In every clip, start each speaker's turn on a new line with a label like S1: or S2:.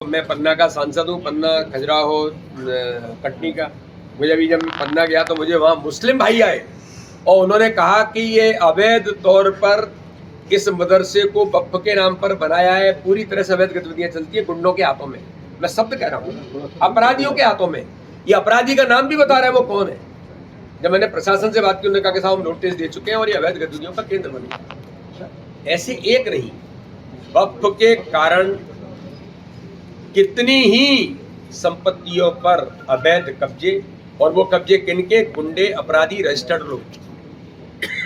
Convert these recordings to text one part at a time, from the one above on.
S1: मैं पन्ना का सांसद हूँ, पन्ना खजुराहो कटनी का। मुझे अभी जब पन्ना गया तो मुझे वहाँ मुस्लिम भाई आए और उन्होंने कहा कि ये अवैध तौर पर इस मदरसे को वक्फ के नाम पर बनाया है, पूरी तरह से अवैध गतिविधियां चलती है गुंडों के हाथों में। मैं शब्द कह रहा हूँ, अपराधियों के हाथों में। ये अपराधी का नाम भी बता रहा है वो कौन है। जब मैंने प्रशासन से बात की, उन्होंने कहा कि साहब हम नोटिस दे चुके हैं और ये अवैध गतिविधियों का केंद्र बन गया। ऐसे एक नहीं, वक्फ के कारण कितनी ही संपत्तियों पर अवैध कब्जे, और वो कब्जे किनके? गुंडे, अपराधी, रजिस्टर्ड लोग,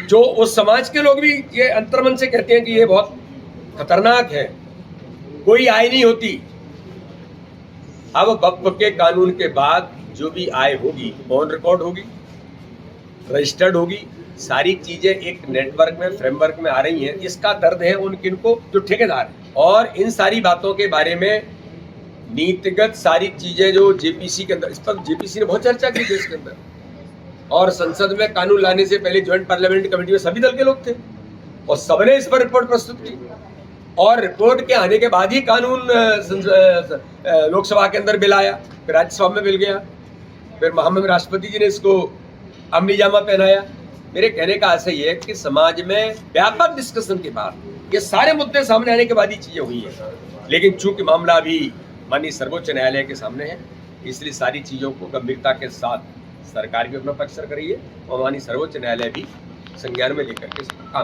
S1: जो उस समाज के लोग भी ये अंतर्मन से कहते हैं कि ये बहुत खतरनाक है, कोई आय नहीं होती। अब वक्फ के कानून के बाद जो भी आय होगी ऑन रिकॉर्ड होगी, रजिस्टर्ड होगी, सारी चीजें एक नेटवर्क में, फ्रेमवर्क में आ रही हैं। इसका दर्द है उन किनको जो ठेकेदार हैं। और इन सारी बातों के बारे में नीतिगत सारी चीजें जो जेपीसी के अंदर, इस पर जेपीसी ने बहुत चर्चा की देश के अंदर, और संसद में कानून लाने से पहले ज्वाइंट पार्लियामेंट्री कमेटी में सभी दल के लोग थे और सबने इस पर रिपोर्ट प्रस्तुत की, और रिपोर्ट के आने के बाद ही कानून लोकसभा के अंदर बिल आया, फिर राज्यसभा में बिल गया, फिर महामहिम राष्ट्रपति जी ने इसको अमलीजामा पहनाया। मेरे कहने का आशय ये है कि समाज में व्यापक डिस्कशन के बाद ये सारे मुद्दे सामने आने के बाद ही चीजें हुई हैं, लेकिन चूंकि मामला अभी माननीय सर्वोच्च न्यायालय के सामने है, इसलिए सारी चीजों को गंभीरता के साथ सरकार भी अपना पक्ष कर रही है और माननीय सर्वोच्च न्यायालय भी संज्ञान में लेकर के काम